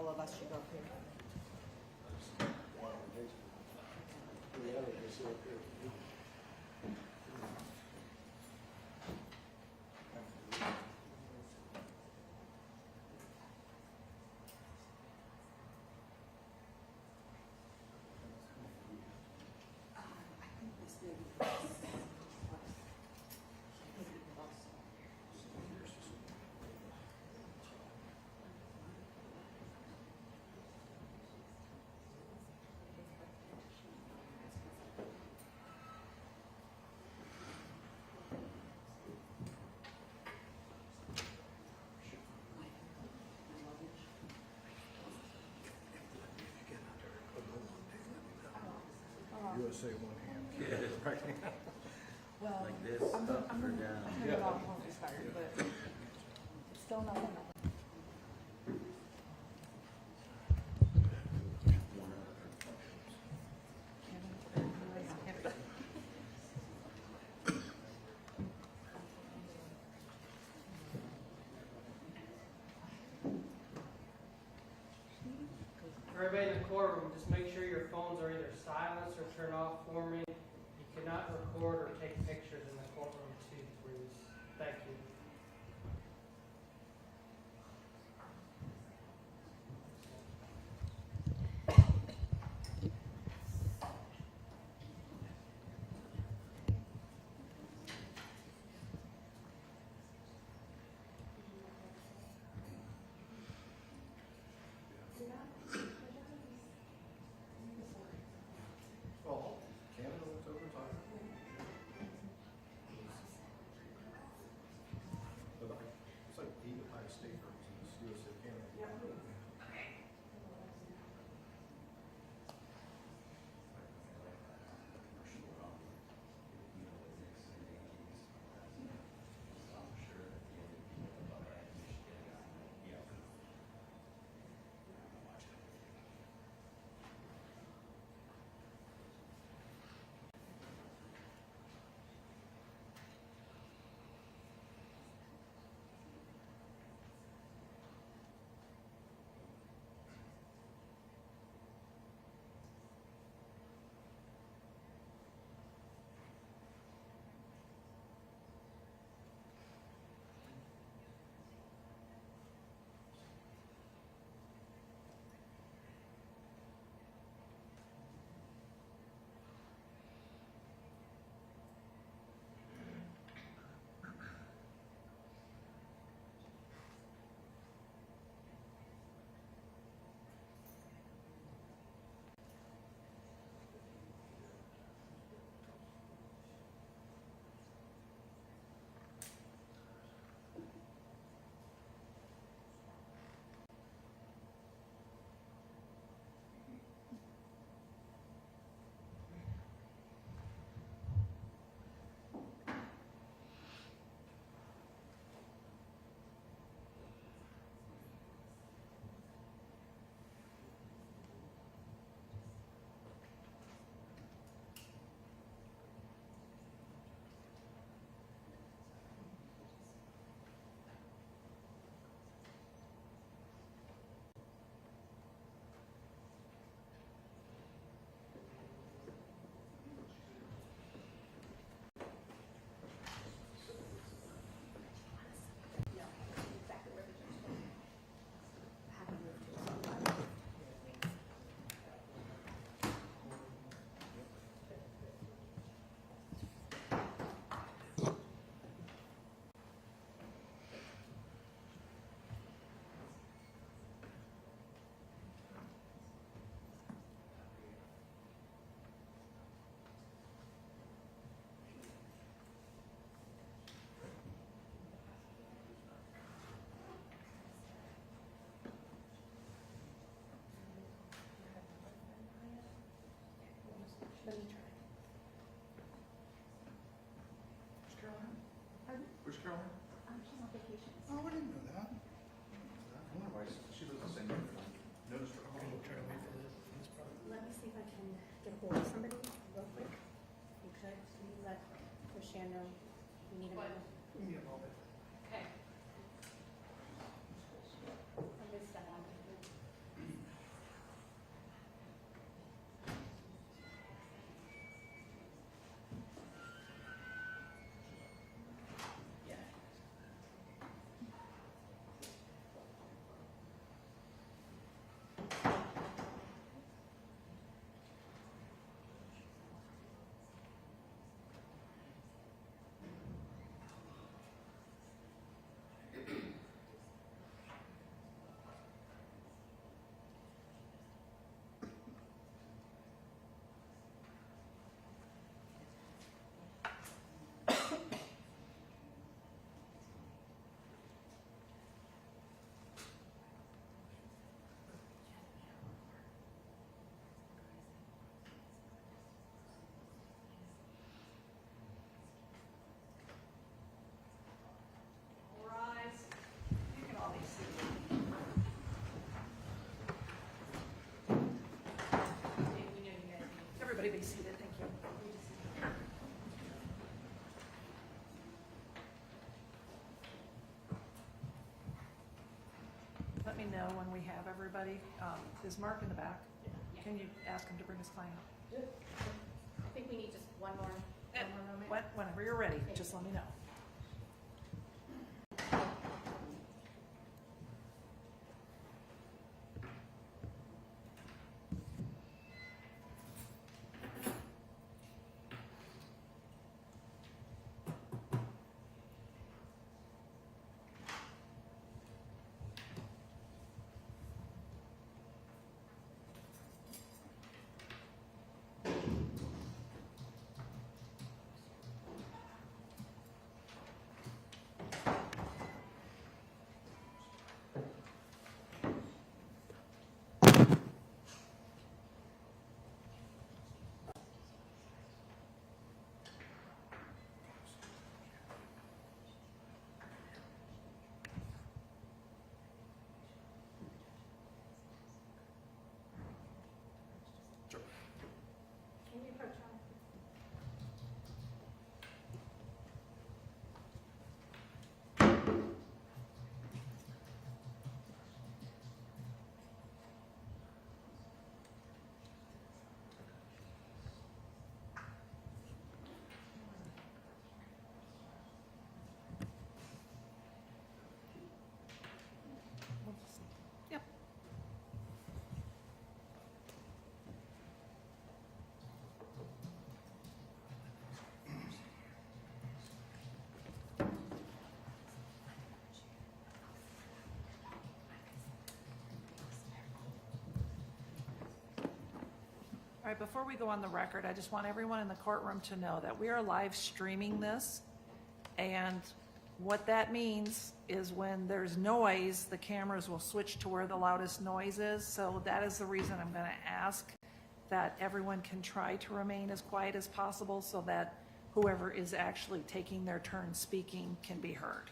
couple of us should go up here. USA one hand. Yeah, it's right. Well, Like this, I'm up gonna or down. turn it off once it's started, but it's still not enough. Everybody in the courtroom, just make sure your phones are either silenced or turned off for me. You cannot record or take pictures in the courtroom too, please. Thank you. Oh, Canada went overtime. It's like the Ohio State versus USA Canada. Let me try. Where's Caroline? Where's Caroline? She's on vacation. Oh, I didn't know that. I wonder why she doesn't say notice for Let me see if I can get hold of somebody real quick. You could let Christian know we need a moment. We need a moment. Okay. I'm gonna step on it. me know when we have everybody. Is Mark in the back? Yeah. Can you ask him to bring his client up? I think we need just one more moment. Whenever you're ready, just let me know. Can you approach him? Yep. All right, before we go on the record, I just want everyone in the courtroom to know that we are live streaming this. And what that means is when there's noise, the cameras will switch to where the loudest noise is. So that is the reason I'm going to ask that everyone can try to remain as quiet as possible so that whoever is actually taking their turn speaking can be heard.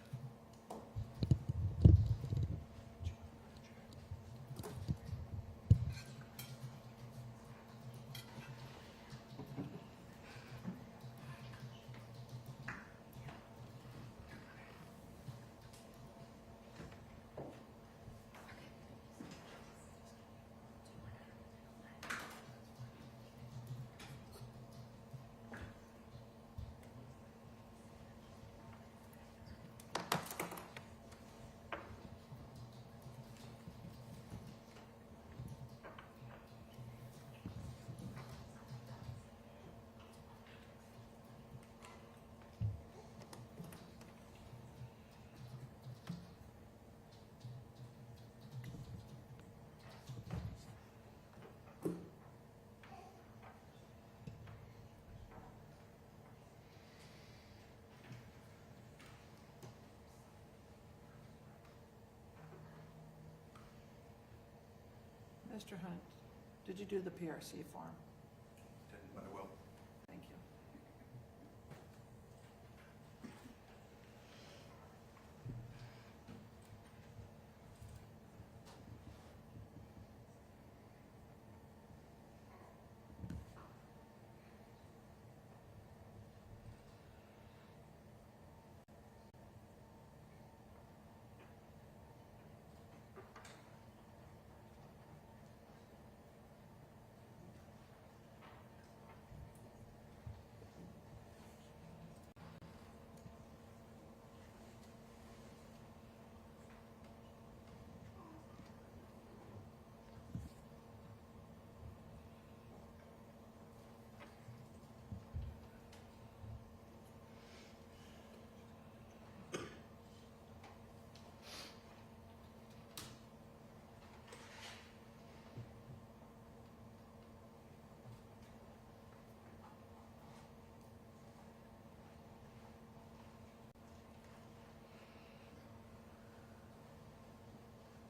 Mr. Hunt, did you do the PRC form? Didn't, but I will. Thank you.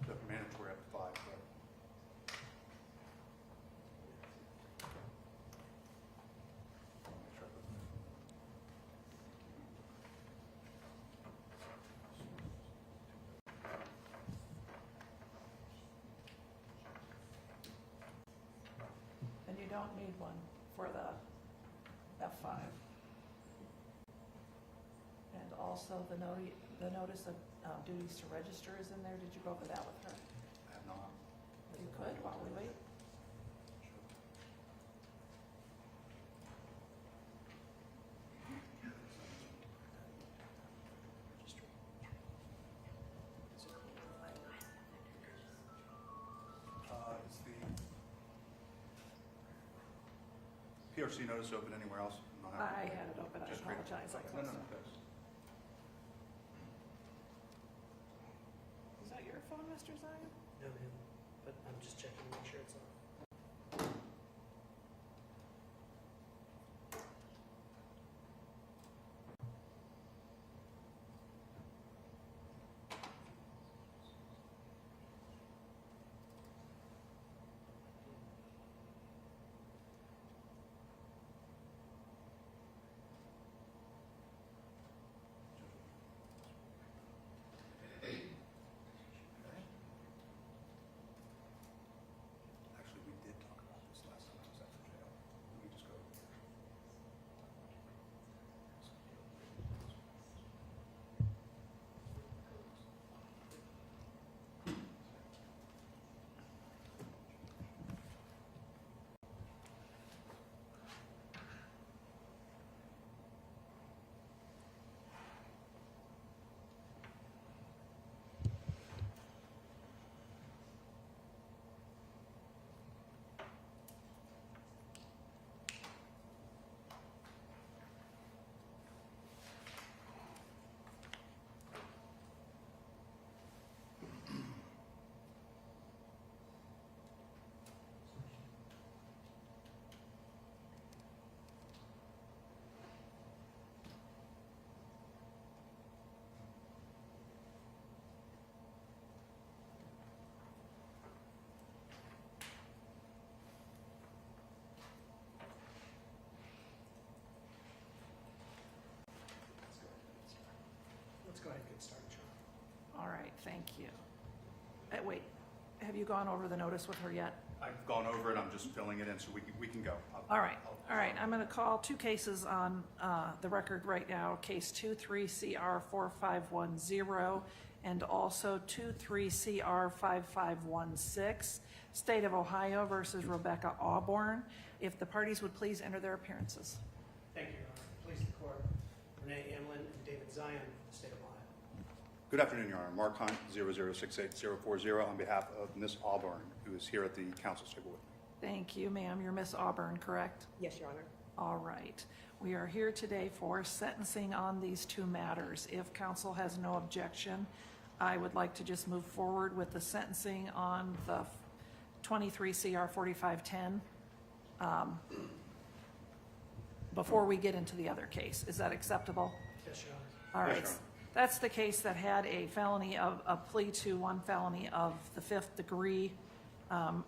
The mandatory up to 5, but I'll make sure I put that. And you don't need one for the F5. And also the notice of duties to register is in there. Did you go over that with her? You could while we wait. Is the PRC notice open anywhere else? No, I had it open, I Just read it. apologize. I No, no, closed no, it. that's. Is that your phone, Mr. Zion? No, ma'am, but I'm just checking to make sure it's on. Actually, we did talk about this last time I was at the jail. We just go. Let's go ahead and get started, John. All right, thank you. Wait, have you gone over the notice with her yet? I've gone over it, I'm just filling it in so we can go. All right, I'm going to call two cases on the record right now, case 23CR4510 and also 23CR5516, State of Ohio versus Rebecca Auborn. If the parties would please enter their appearances. Thank you, Your Honor. Please the court, Renee Amlin and David Zion for the state of Ohio. Good afternoon, Your Honor. Mark Hunt, 0068040, on behalf of Miss Auburn, who is here at the council table with me. Thank you, ma'am. You're Miss Auburn, correct? Yes, Your Honor. All right. We are here today for sentencing on these two matters. If council has no objection, I would like to just move forward with the sentencing on the 23 CR 4510 before we get into the other case. Is that acceptable? Yes, Your Honor. All Yes, right. Your Honor. That's the case that had a felony of a plea to one felony of the 5th degree.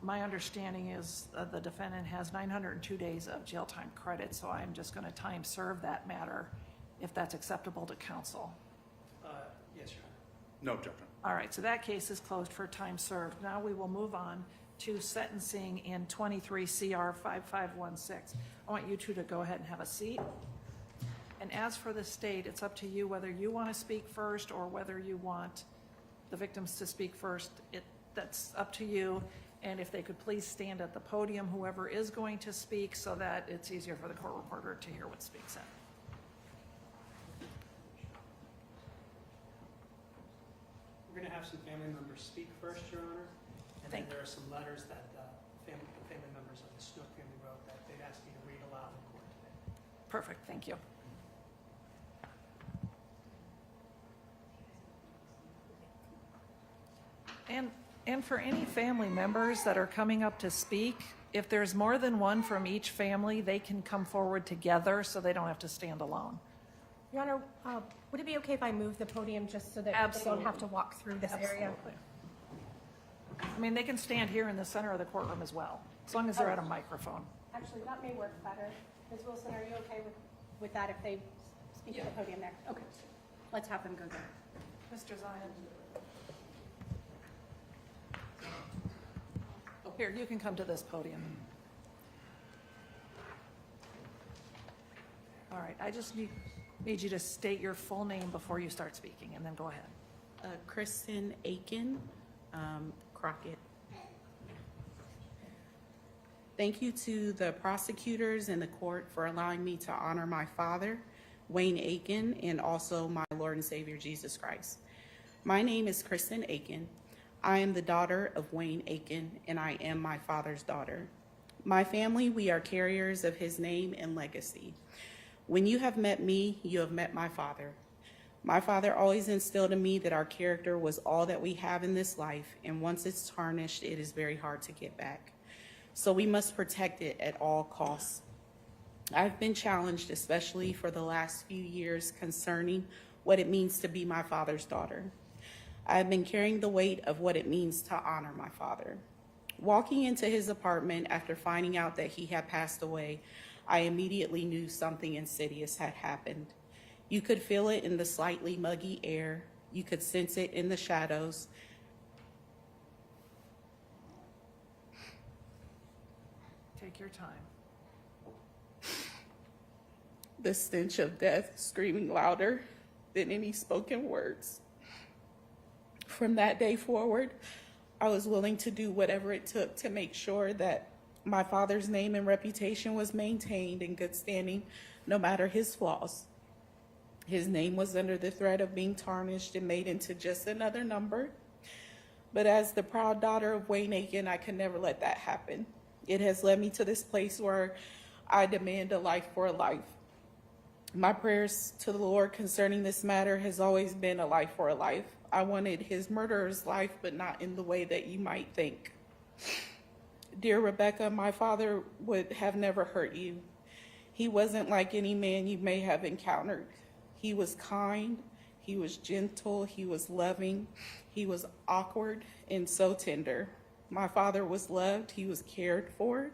My understanding is the defendant has 902 days of jail time credit, so I'm just going to time serve that matter if that's acceptable to council. Yes, Your Honor. No objection. All right, so that case is closed for time served. Now we will move on to sentencing in 23 CR 5516. I want you two to go ahead and have a seat. And as for the state, it's up to you whether you want to speak first or whether you want the victims to speak first. That's up to you. And if they could please stand at the podium, whoever is going to speak, so that it's easier for the court reporter to hear what's being said. We're going to have some family members speak first, Your Honor. And then Thank there are some letters that the family members of the Snook family wrote that they'd ask you to read aloud in court today. Perfect, thank you. And for any family members that are coming up to speak, if there's more than one from each family, they can come forward together so they don't have to stand alone. Your Honor, would it be okay if I move the podium just so that they don't have to walk through this area? Absolutely. I mean, they can stand here in the center of the courtroom as well, as long as they're at a microphone. Actually, that may work better. Ms. Wilson, are you okay with that if they speak at the podium there? Okay, let's have them go there. Mr. Zion. Oh, here, you can come to this podium. All right, I just need you to state your full name before you start speaking, and then go ahead. Kristen Aiken, Crockett. Thank you to the prosecutors and the court for allowing me to honor my father, Wayne Aiken, and also my Lord and Savior, Jesus Christ. My name is Kristen Aiken. I am the daughter of Wayne Aiken, and I am my father's daughter. My family, we are carriers of his name and legacy. When you have met me, you have met my father. My father always instilled in me that our character was all that we have in this life, and once it's tarnished, it is very hard to get back. So we must protect it at all costs. I've been challenged, especially for the last few years, concerning what it means to be my father's daughter. I've been carrying the weight of what it means to honor my father. Walking into his apartment after finding out that he had passed away, I immediately knew something insidious had happened. You could feel it in the slightly muggy air. You could sense it in the shadows. Take your time. The stench of death screaming louder than any spoken words. From that day forward, I was willing to do whatever it took to make sure that my father's name and reputation was maintained in good standing, no matter his flaws. His name was under the threat of being tarnished and made into just another number. But as the proud daughter of Wayne Aiken, I could never let that happen. It has led me to this place where I demand a life for a life. My prayers to the Lord concerning this matter has always been a life for a life. I wanted his murderer's life, but not in the way that you might think. Dear Rebecca, my father would have never hurt you. He wasn't like any man you may have encountered. He was kind, he was gentle, he was loving, he was awkward and so tender. My father was loved, he was cared for.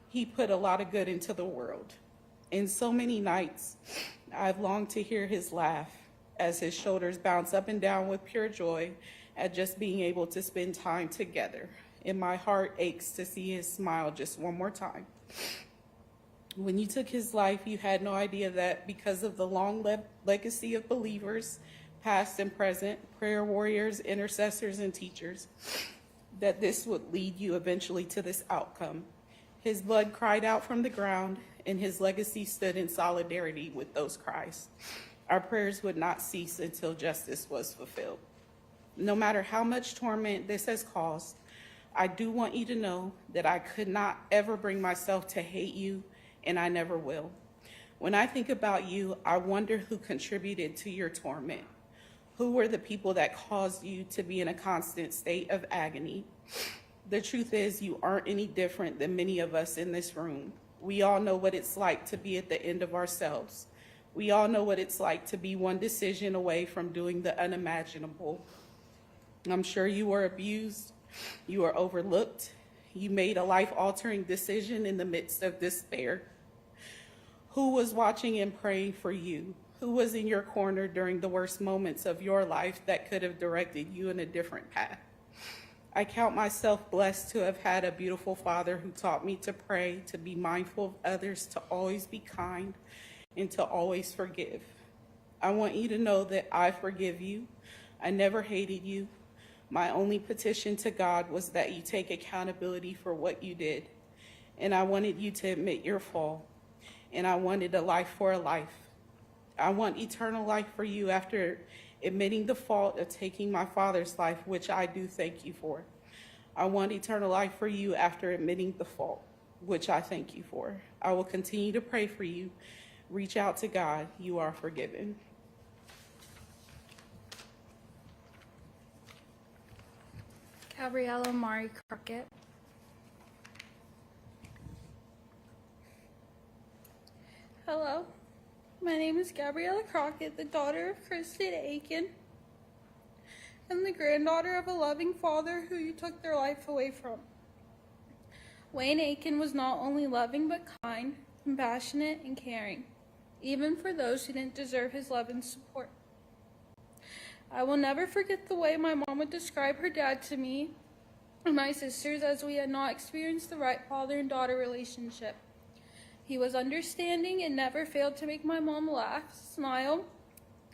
He put a lot of good into the world. In so many nights, I've longed to hear his laugh as his shoulders bounce up and down with pure joy at just being able to spend time together. And my heart aches to see his smile just one more time. When you took his life, you had no idea that because of the long legacy of believers, past and present, prayer warriors, intercessors, and teachers, that this would lead you eventually to this outcome. His blood cried out from the ground, and his legacy stood in solidarity with those cries. Our prayers would not cease until justice was fulfilled. No matter how much torment this has caused, I do want you to know that I could not ever bring myself to hate you, and I never will. When I think about you, I wonder who contributed to your torment. Who were the people that caused you to be in a constant state of agony? The truth is, you aren't any different than many of us in this room. We all know what it's like to be at the end of ourselves. We all know what it's like to be one decision away from doing the unimaginable. I'm sure you were abused, you were overlooked, you made a life-altering decision in the midst of despair. Who was watching and praying for you? Who was in your corner during the worst moments of your life that could have directed you in a different path? I count myself blessed to have had a beautiful father who taught me to pray, to be mindful of others, to always be kind, and to always forgive. I want you to know that I forgive you. I never hated you. My only petition to God was that you take accountability for what you did. And I wanted you to admit your fall. And I wanted a life for a life. I want eternal life for you after admitting the fault of taking my father's life, which I do thank you for. I want eternal life for you after admitting the fault, which I thank you for. I will continue to pray for you. Reach out to God. You are forgiven. Gabriella Mari Crockett. Hello, my name is Gabriella Crockett, the daughter of Kristen Aiken, and the granddaughter of a loving father who you took their life away from. Wayne Aiken was not only loving but kind, compassionate, and caring, even for those who didn't deserve his love and support. I will never forget the way my mom would describe her dad to me and my sisters, as we had not experienced the right father and daughter relationship. He was understanding and never failed to make my mom laugh, smile,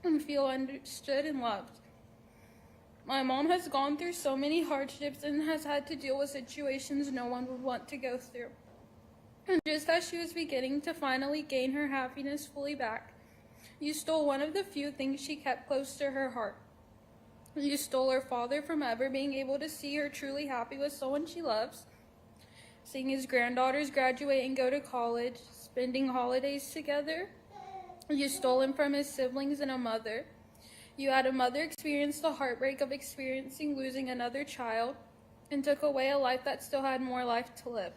and feel understood and loved. My mom has gone through so many hardships and has had to deal with situations no one would want to go through. And just as she was beginning to finally gain her happiness fully back, you stole one of the few things she kept close to her heart. You stole her father from ever being able to see her truly happy with someone she loves, seeing his granddaughters graduate and go to college, spending holidays together. You stole him from his siblings and a mother. You had a mother experience the heartbreak of experiencing losing another child, and took away a life that still had more life to live.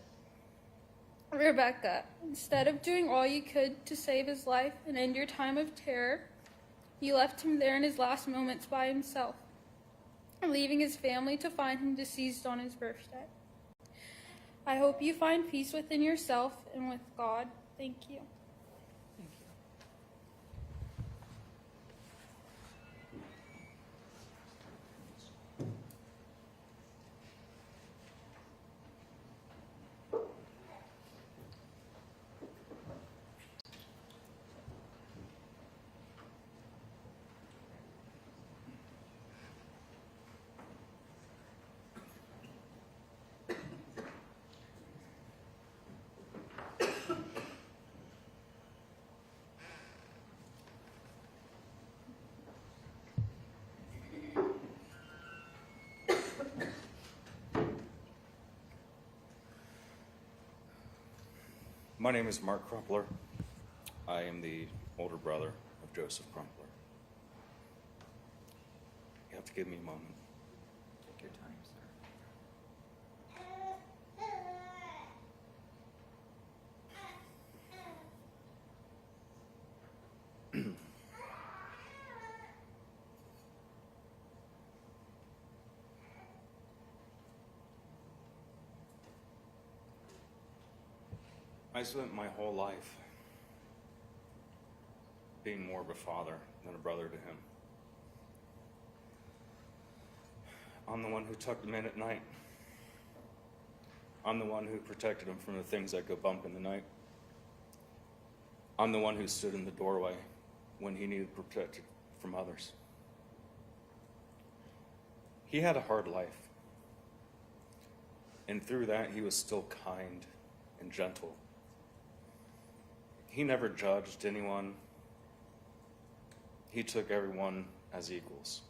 Rebecca, instead of doing all you could to save his life and end your time of terror, you left him there in his last moments by himself, leaving his family to find him deceased on his birthday. I hope you find peace within yourself and with God. Thank you. Thank you. My name is Mark Crumpler. I am the older brother of Joseph Crumpler. You have to give me a moment. Take your time, sir. I spent my whole life being more of a father than a brother to him. I'm the one who tucked him in at night. I'm the one who protected him from the things that go bump in the night. I'm the one who stood in the doorway when he needed protected from others. He had a hard life. And through that, he was still kind and gentle. He never judged anyone. He took everyone as equals.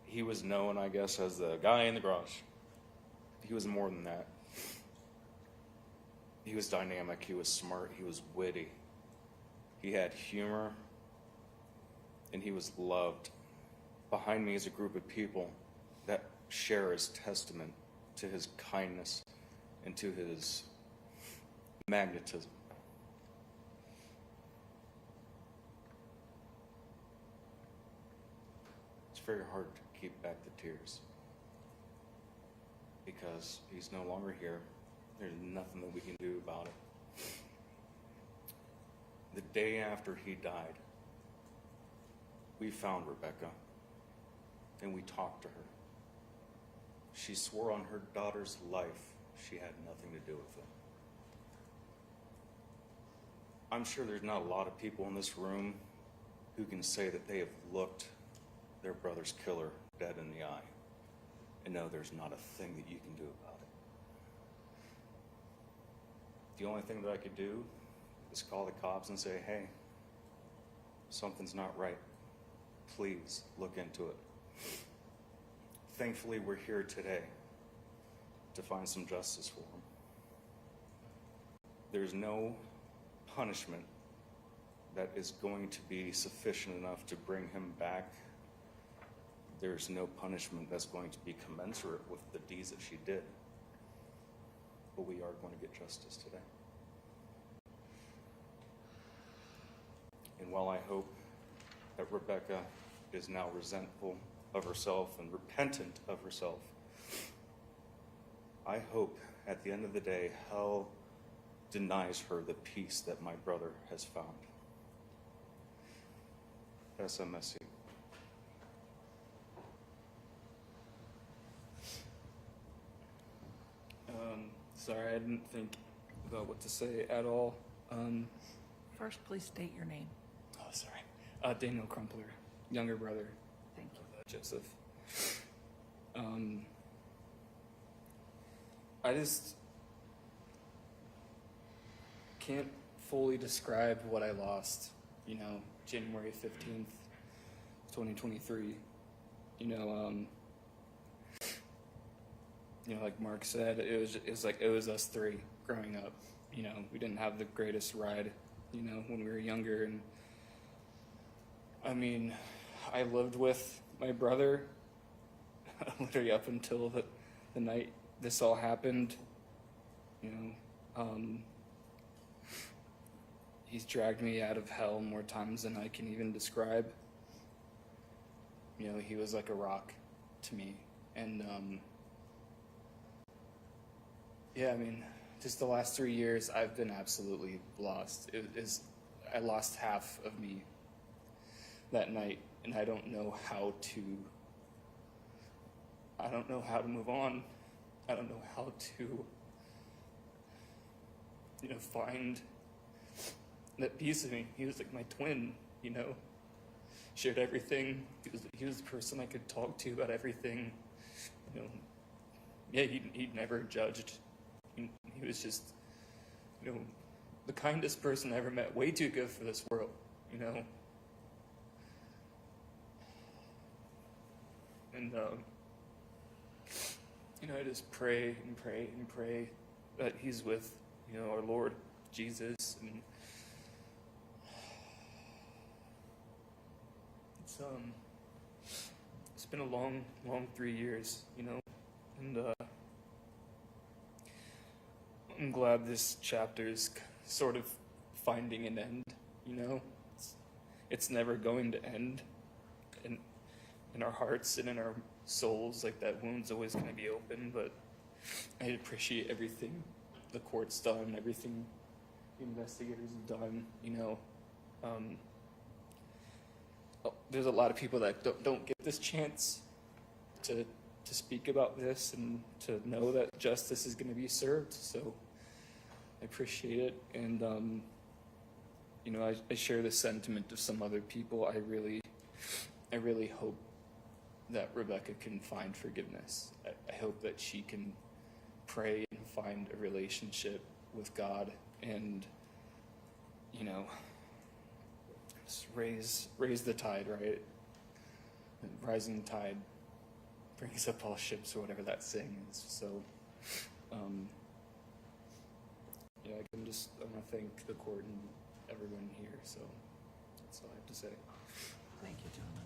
He was known, I guess, as the guy in the garage. He was more than that. He was dynamic, he was smart, he was witty. He had humor, and he was loved. Behind me is a group of people that share his testament to his kindness and to his magnetism. It's very hard to keep back the tears because he's no longer here. There's nothing that we can do about it. The day after he died, we found Rebecca and we talked to her. She swore on her daughter's life she had nothing to do with it. I'm sure there's not a lot of people in this room who can say that they have looked their brother's killer dead in the eye and know there's not a thing that you can do about it. The only thing that I could do is call the cops and say, hey, something's not right. Please look into it. Thankfully, we're here today to find some justice for him. There's no punishment that is going to be sufficient enough to bring him back. There's no punishment that's going to be commensurate with the deeds that she did. But we are going to get justice today. And while I hope that Rebecca is now resentful of herself and repentant of herself, I hope at the end of the day, hell denies her the peace that my brother has found. SMSC. Sorry, I didn't think about what to say at all. First, please state your name. Oh, sorry. Daniel Crumpler, younger brother Thank you. of Joseph. I just can't fully describe what I lost, January 15th, 2023. Like Mark said, it was us three growing up. We didn't have the greatest ride, when we were younger. And I mean, I lived with my brother literally up until the night this all happened. He's dragged me out of hell more times than I can even describe. He was like a rock to me. And yeah, I mean, just the last 3 years, I've been absolutely lost. I lost half of me that night, and I don't know how to move on. I don't know how to, find that piece of me. He was like my twin, shared everything. He was the person I could talk to about everything. Yeah, he never judged. He was just, the kindest person I ever met. Way too good for this world, And, I just pray and pray and pray that he's with, our Lord Jesus. And it's been a long 3 years, and I'm glad this chapter is sort of finding an end, It's never going to end in our hearts and in our souls. Like, that wound's always going to be open, but I appreciate everything the court's done, everything the investigators have done, there's a lot of people that don't get this chance to speak about this and to know that justice is going to be served. So I appreciate it, and I share the sentiment of some other people. I really hope that Rebecca can find forgiveness. I hope that she can pray and find a relationship with God, and just raise the tide, right? And rising tide brings up all ships, or whatever that saying is. So, I want to thank the court and everyone here. So that's all I have to say. Thank you, gentlemen.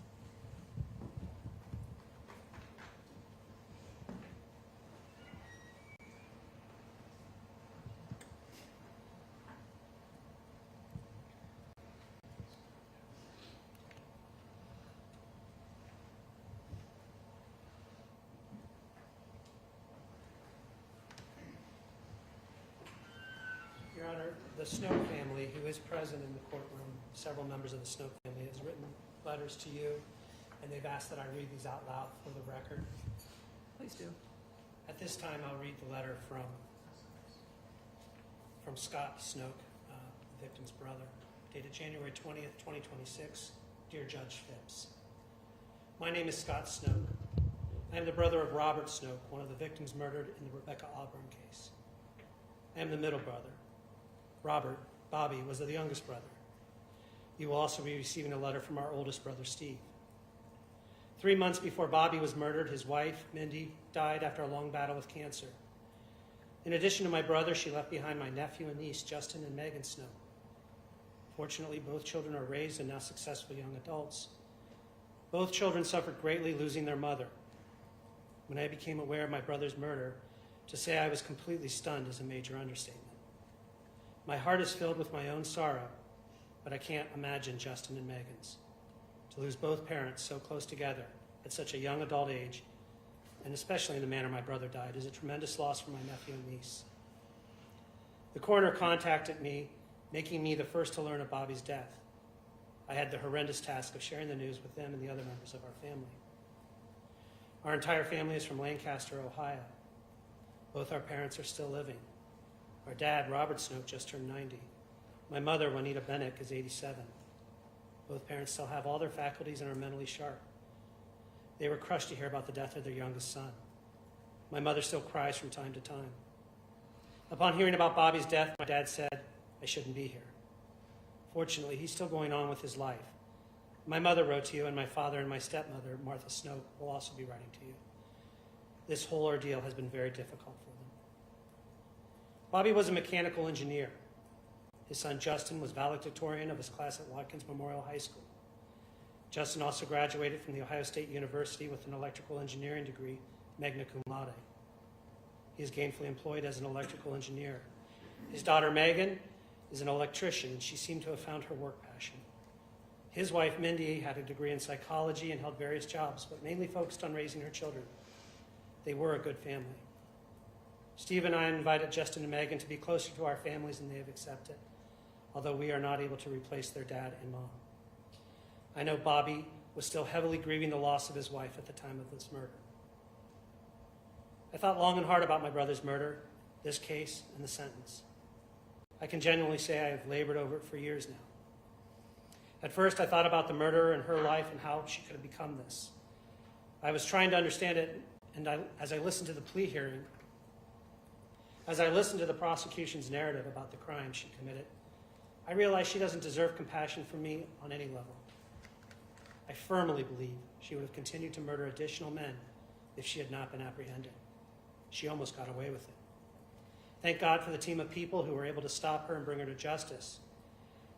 Your Honor, the Snow family, who is present in the courtroom, several members of the Snow family, has written letters to you, and they've asked that I read these out loud for the record. Please do. At this time, I'll read the letter from Scott Snook, the victim's brother, dated January 20th, 2026. Dear Judge Phipps, my name is Scott Snook. I am the brother of Robert Snook, one of the victims murdered in the Rebecca Auborn case. I am the middle brother. Robert, Bobby, was the youngest brother. You will also be receiving a letter from our oldest brother, Steve. 3 months before Bobby was murdered, his wife, Mindy, died after a long battle with cancer. In addition to my brother, she left behind my nephew and niece, Justin and Megan Snow. Fortunately, both children are raised and now successful young adults. Both children suffered greatly losing their mother. When I became aware of my brother's murder, to say I was completely stunned is a major understatement. My heart is filled with my own sorrow, but I can't imagine Justin and Megan's. To lose both parents so close together at such a young adult age, and especially in the manner my brother died, is a tremendous loss for my nephew and niece. The coroner contacted me, making me the first to learn of Bobby's death. I had the horrendous task of sharing the news with them and the other members of our family. Our entire family is from Lancaster, Ohio. Both our parents are still living. Our dad, Robert Snook, just turned 90. My mother, Juanita Bennick, is 87. Both parents still have all their faculties and are mentally sharp. They were crushed to hear about the death of their youngest son. My mother still cries from time to time. Upon hearing about Bobby's death, my dad said I shouldn't be here. Fortunately, he's still going on with his life. My mother wrote to you, and my father and my stepmother, Martha Snow, will also be writing to you. This whole ordeal has been very difficult for them. Bobby was a mechanical engineer. His son Justin was valedictorian of his class at Watkins Memorial High School. Justin also graduated from the Ohio State University with an electrical engineering degree, magna cum laude. He is gainfully employed as an electrical engineer. His daughter Megan is an electrician, and she seemed to have found her work passion. His wife Mindy had a degree in psychology and held various jobs, but mainly focused on raising her children. They were a good family. Steve and I invited Justin and Megan to be closer to our families, and they have accepted, although we are not able to replace their dad and mom. I know Bobby was still heavily grieving the loss of his wife at the time of this murder. I thought long and hard about my brother's murder, this case, and the sentence. I can genuinely say I have labored over it for years now. At first, I thought about the murderer and her life and how she could have become this. I was trying to understand it, and as I listened to the plea hearing, as I listened to the prosecution's narrative about the crime she committed, I realized she doesn't deserve compassion from me on any level. I firmly believe she would have continued to murder additional men if she had not been apprehended. She almost got away with it. Thank God for the team of people who were able to stop her and bring her to justice.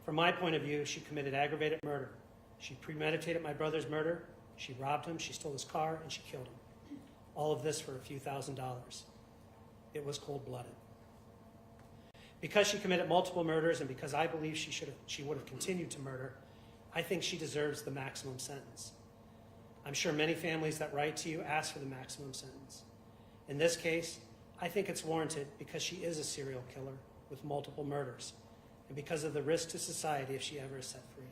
From my point of view, she committed aggravated murder. She premeditated my brother's murder, she robbed him, she stole his car, and she killed him. All of this for a few $1,000s. It was cold-blooded. Because she committed multiple murders and because I believe she would have continued to murder, I think she deserves the maximum sentence. I'm sure many families that write to you ask for the maximum sentence. In this case, I think it's warranted because she is a serial killer with multiple murders and because of the risk to society if she ever is set free.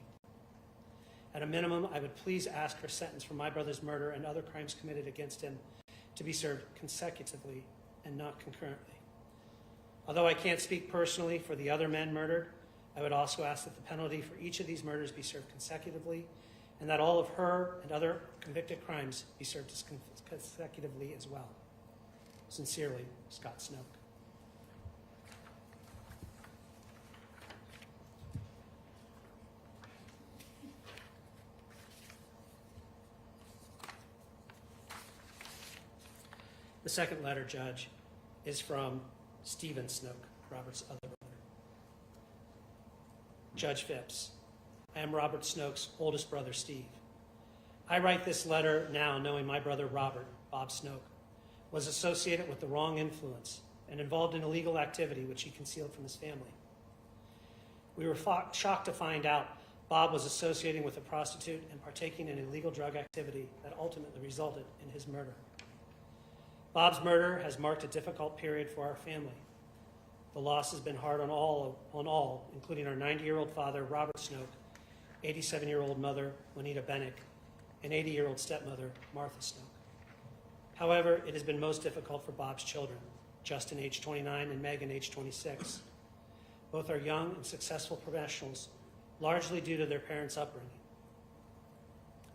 At a minimum, I would please ask her sentence for my brother's murder and other crimes committed against him to be served consecutively and not concurrently. Although I can't speak personally for the other men murdered, I would also ask that the penalty for each of these murders be served consecutively and that all of her and other convicted crimes be served consecutively as well. Sincerely, Scott Snoke. The second letter, Judge, is from Stephen Snoke, Robert's other brother. Judge Phipps, I am Robert Snoke's oldest brother, Steve. I write this letter now knowing my brother Robert, Bob Snoke, was associated with the wrong influence and involved in illegal activity which he concealed from his family. We were shocked to find out Bob was associating with a prostitute and partaking in illegal drug activity that ultimately resulted in his murder. Bob's murder has marked a difficult period for our family. The loss has been hard on all, including our 90-year-old father, Robert Snoke, 87-year-old mother, Juanita Bennick, and 80-year-old stepmother, Martha Snoke. However, it has been most difficult for Bob's children, Justin, age 29, and Megan, age 26. Both are young and successful professionals, largely due to their parents' upbringing.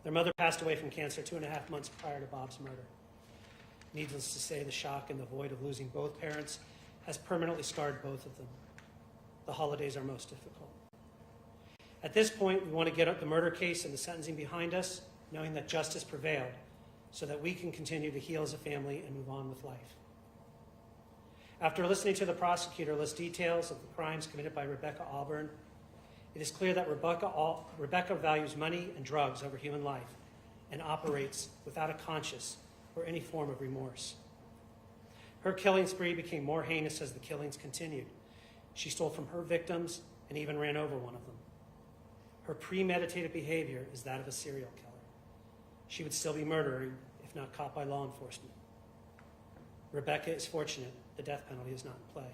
Their mother passed away from cancer 2.5 months prior to Bob's murder. Needless to say, the shock and the void of losing both parents has permanently scarred both of them. The holidays are most difficult. At this point, we want to get the murder case and the sentencing behind us, knowing that justice prevailed, so that we can continue to heal as a family and move on with life. After listening to the prosecutor list details of the crimes committed by Rebecca Auborn, it is clear that Rebecca values money and drugs over human life and operates without a conscience or any form of remorse. Her killing spree became more heinous as the killings continued. She stole from her victims and even ran over one of them. Her premeditated behavior is that of a serial killer. She would still be murdering if not caught by law enforcement. Rebecca is fortunate the death penalty is not in play.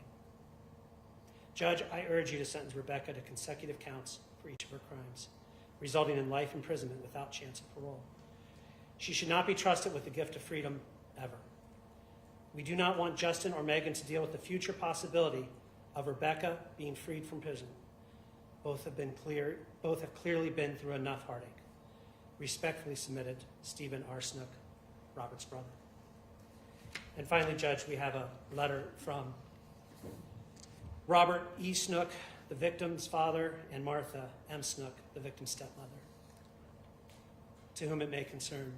Judge, I urge you to sentence Rebecca to consecutive counts for each of her crimes, resulting in life imprisonment without chance of parole. She should not be trusted with the gift of freedom ever. We do not want Justin or Megan to deal with the future possibility of Rebecca being freed from prison. Both have clearly been through enough heartache. Respectfully submitted, Stephen R. Snook, Robert's brother. And finally, Judge, we have a letter from Robert E. Snook, the victim's father, and Martha M. Snook, the victim's stepmother, to whom it may concern.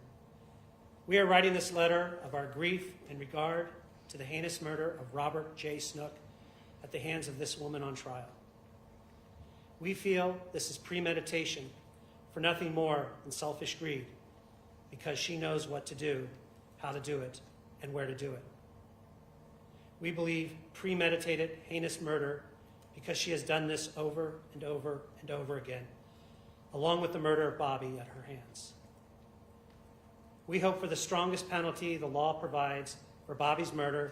We are writing this letter of our grief in regard to the heinous murder of Robert J. Snook at the hands of this woman on trial. We feel this is premeditation for nothing more than selfish greed, because she knows what to do, how to do it, and where to do it. We believe premeditated, heinous murder because she has done this over and over and over again, along with the murder of Bobby at her hands. We hope for the strongest penalty the law provides for Bobby's murder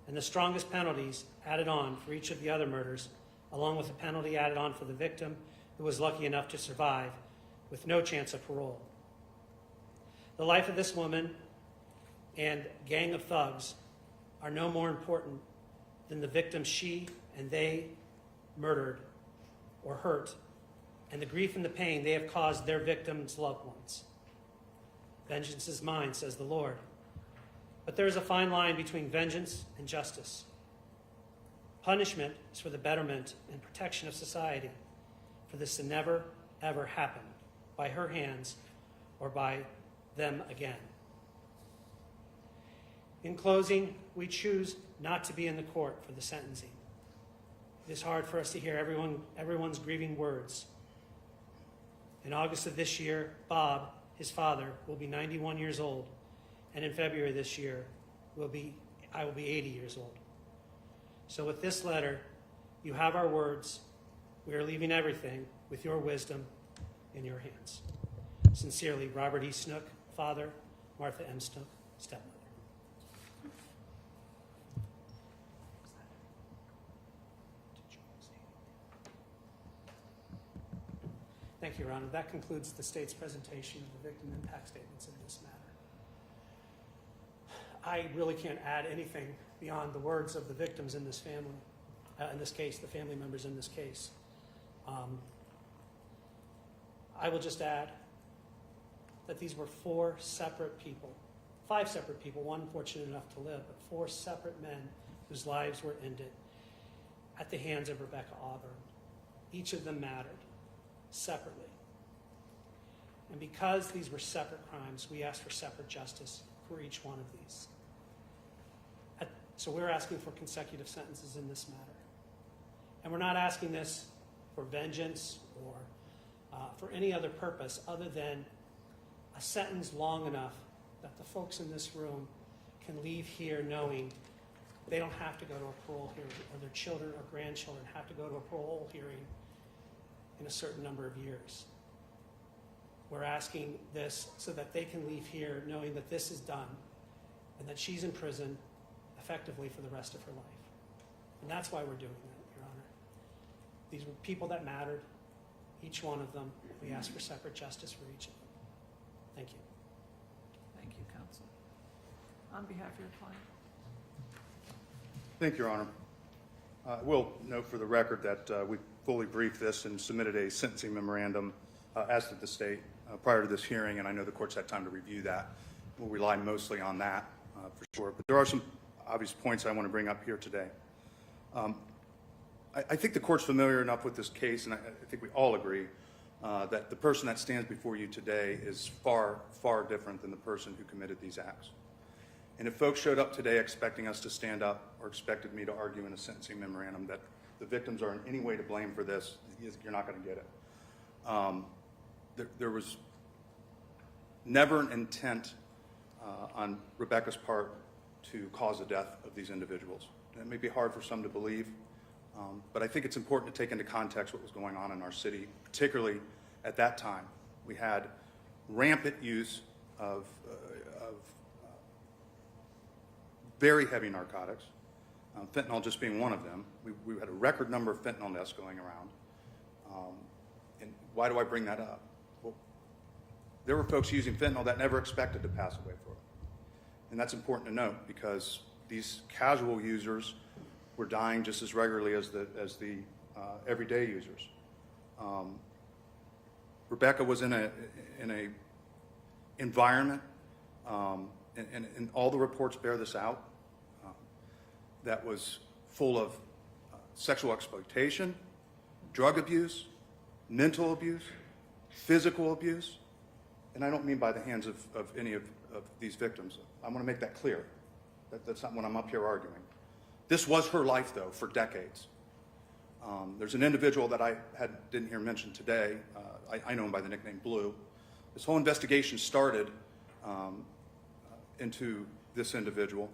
and the strongest penalties added on for each of the other murders, along with the penalty added on for the victim who was lucky enough to survive with no chance of parole. The life of this woman and gang of thugs are no more important than the victims she and they murdered or hurt, and the grief and the pain they have caused their victims' loved ones. Vengeance is mine, says the Lord. But there is a fine line between vengeance and justice. Punishment is for the betterment and protection of society, for this to never, ever happen by her hands or by them again. In closing, we choose not to be in the court for the sentencing. It is hard for us to hear everyone's grieving words. In August of this year, Bob, his father, will be 91 years old, and in February this year, I will be 80 years old. So with this letter, you have our words. We are leaving everything with your wisdom in your hands. Sincerely, Robert E. Snook, father, Martha M. Snook, stepmother. Thank you, Your Honor. That concludes the state's presentation of the victim impact statements in this matter. I really can't add anything beyond the words of the victims in this family, in this case, the family members in this case. I will just add that these were 4 separate people, 5 separate people, one fortunate enough to live, but 4 separate men whose lives were ended at the hands of Rebecca Auburn. Each of them mattered separately. And because these were separate crimes, we asked for separate justice for each one of these. So we're asking for consecutive sentences in this matter. And we're not asking this for vengeance or for any other purpose other than a sentence long enough that the folks in this room can leave here knowing they don't have to go to a parole hearing, or their children or grandchildren have to go to a parole hearing in a certain number of years. We're asking this so that they can leave here knowing that this is done and that she's in prison effectively for the rest of her life. And that's why we're doing that, Your Honor. These were people that mattered, each one of them. We ask for separate justice for each of them. Thank you. Thank you, counsel. On behalf of your client. Thank you, Your Honor. I will note for the record that we fully briefed this and submitted a sentencing memorandum, as did the state, prior to this hearing, and I know the court's had time to review that. We'll rely mostly on that, for sure. But there are some obvious points I want to bring up here today. I think the court's familiar enough with this case, and I think we all agree, that the person that stands before you today is far, far different than the person who committed these acts. And if folks showed up today expecting us to stand up or expected me to argue in a sentencing memorandum that the victims are in any way to blame for this, you're not going to get it. There was never an intent on Rebecca's part to cause the death of these individuals. It may be hard for some to believe, but I think it's important to take into context what was going on in our city, particularly at that time. We had rampant use of very heavy narcotics, fentanyl just being one of them. We had a record number of fentanyl deaths going around. And why do I bring that up? Well, there were folks using fentanyl that never expected to pass away from it. And that's important to note because these casual users were dying just as regularly as the everyday users. Rebecca was in a environment, and all the reports bear this out, that was full of sexual exploitation, drug abuse, mental abuse, physical abuse, and I don't mean by the hands of any of these victims. I want to make that clear. That's not what I'm up here arguing. This was her life, though, for decades. There's an individual that I didn't hear mentioned today. I know him by the nickname Blue. This whole investigation started into this individual.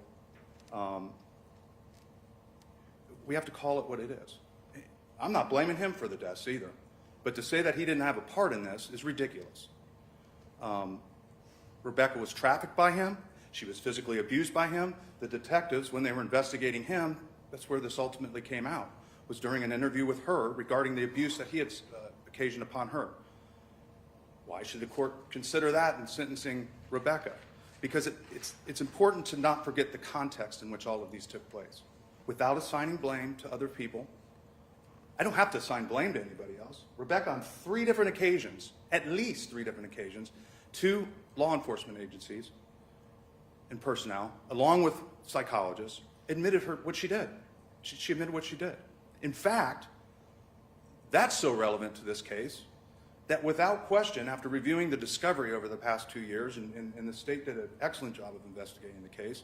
We have to call it what it is. I'm not blaming him for the deaths either, but to say that he didn't have a part in this is ridiculous. Rebecca was trafficked by him. She was physically abused by him. The detectives, when they were investigating him, that's where this ultimately came out, was during an interview with her regarding the abuse that he had occasioned upon her. Why should the court consider that in sentencing Rebecca? Because it's important to not forget the context in which all of these took place. Without assigning blame to other people, I don't have to assign blame to anybody else. Rebecca, on 3 different occasions, at least 3 different occasions, to law enforcement agencies and personnel, along with psychologists, admitted what she did. She admitted what she did. In fact, that's so relevant to this case that without question, after reviewing the discovery over the past 2 years, and the state did an excellent job of investigating the case,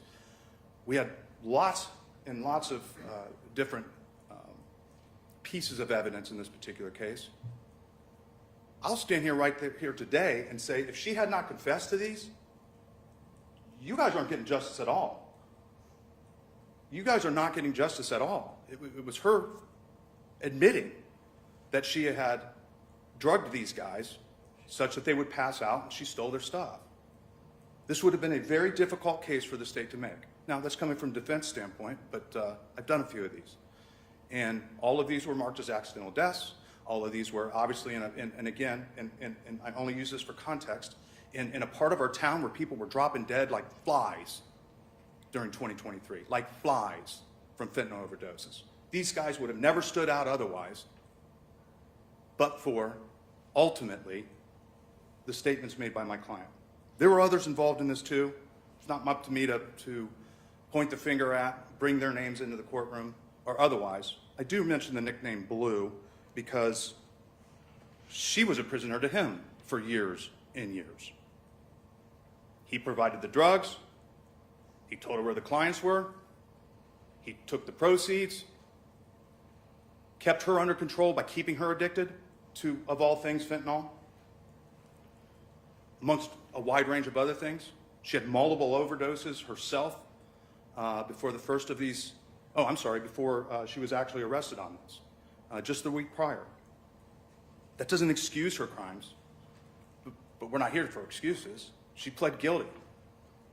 we had lots and lots of different pieces of evidence in this particular case. I'll stand here here today and say, if she had not confessed to these, you guys aren't getting justice at all. You guys are not getting justice at all. It was her admitting that she had drugged these guys such that they would pass out and she stole their stuff. This would have been a very difficult case for the state to make. Now, that's coming from a defense standpoint, but I've done a few of these. And all of these were marked as accidental deaths. All of these were obviously, and again, I only use this for context, in a part of our town where people were dropping dead like flies during 2023, like flies from fentanyl overdoses. These guys would have never stood out otherwise, but for, ultimately, the statements made by my client. There were others involved in this too. It's not up to me to point the finger at, bring their names into the courtroom, or otherwise. I do mention the nickname Blue because she was a prisoner to him for years and years. He provided the drugs. He told her where the clients were. He took the proceeds, kept her under control by keeping her addicted to, of all things, fentanyl, amongst a wide range of other things. She had multiple overdoses herself before the first of these, before she was actually arrested on this, just the week prior. That doesn't excuse her crimes, but we're not here for excuses. She pled guilty.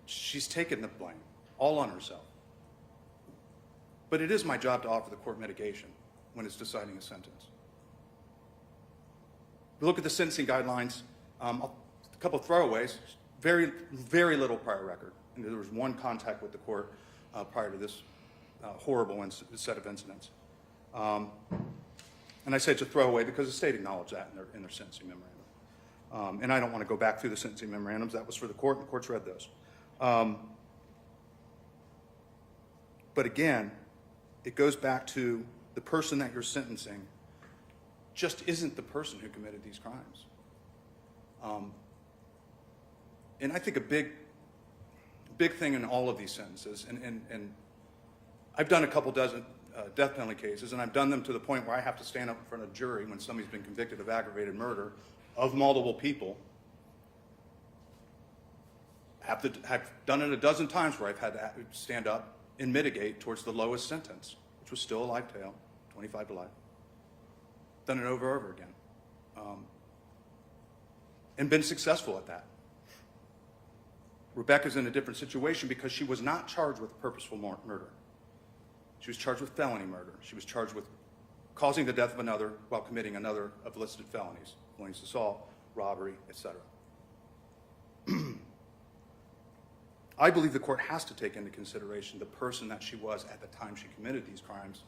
She's taken the blame, all on herself. But it is my job to offer the court mitigation when it's deciding a sentence. We look at the sentencing guidelines, a couple of throwaways, very, very little prior record. And there was one contact with the court prior to this horrible set of incidents. And I say it's a throwaway because the state acknowledged that in their sentencing memorandum. And I don't want to go back through the sentencing memorandums. That was for the court, and the court's read those. But again, it goes back to the person that you're sentencing just isn't the person who committed these crimes. And I think a big thing in all of these sentences, and I've done a couple dozen death penalty cases, and I've done them to the point where I have to stand up in front of a jury when somebody's been convicted of aggravated murder of multiple people. I've done it a dozen times where I've had to stand up and mitigate towards the lowest sentence, which was still a life tail, 25 to life. Done it over and over again. And been successful at that. Rebecca's in a different situation because she was not charged with purposeful murder. She was charged with felony murder. She was charged with causing the death of another while committing another of listed felonies, felonious assault, robbery, etc. I believe the court has to take into consideration the person that she was at the time she committed these crimes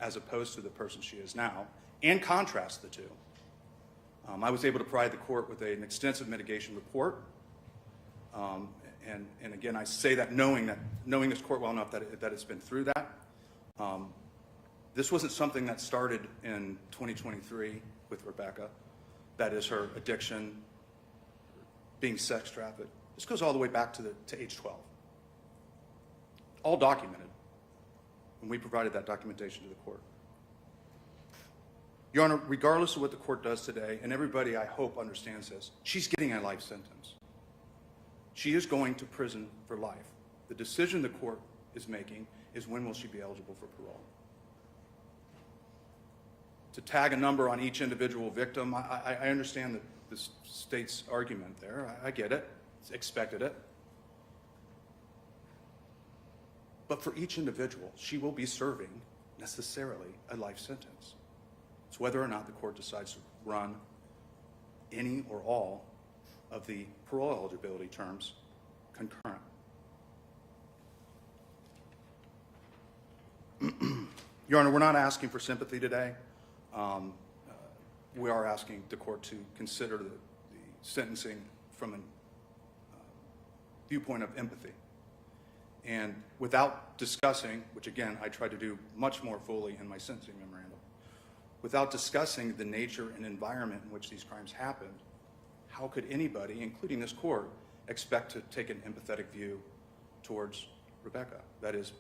as opposed to the person she is now, and contrast the two. I was able to provide the court with an extensive mitigation report. And again, I say that knowing this court well enough that it's been through that. This wasn't something that started in 2023 with Rebecca. That is her addiction, being sex trafficked. This goes all the way back to age 12. All documented. And we provided that documentation to the court. Your Honor, regardless of what the court does today, and everybody I hope understands this, she's getting a life sentence. She is going to prison for life. The decision the court is making is when will she be eligible for parole. To tag a number on each individual victim, I understand the state's argument there. I get it. Expected it. But for each individual, she will be serving necessarily a life sentence. It's whether or not the court decides to run any or all of the parole eligibility terms concurrent. Your Honor, we're not asking for sympathy today. We are asking the court to consider the sentencing from a viewpoint of empathy. And without discussing, which again I tried to do much more fully in my sentencing memorandum, without discussing the nature and environment in which these crimes happened, how could anybody, including this court, expect to take an empathetic view towards Rebecca? That is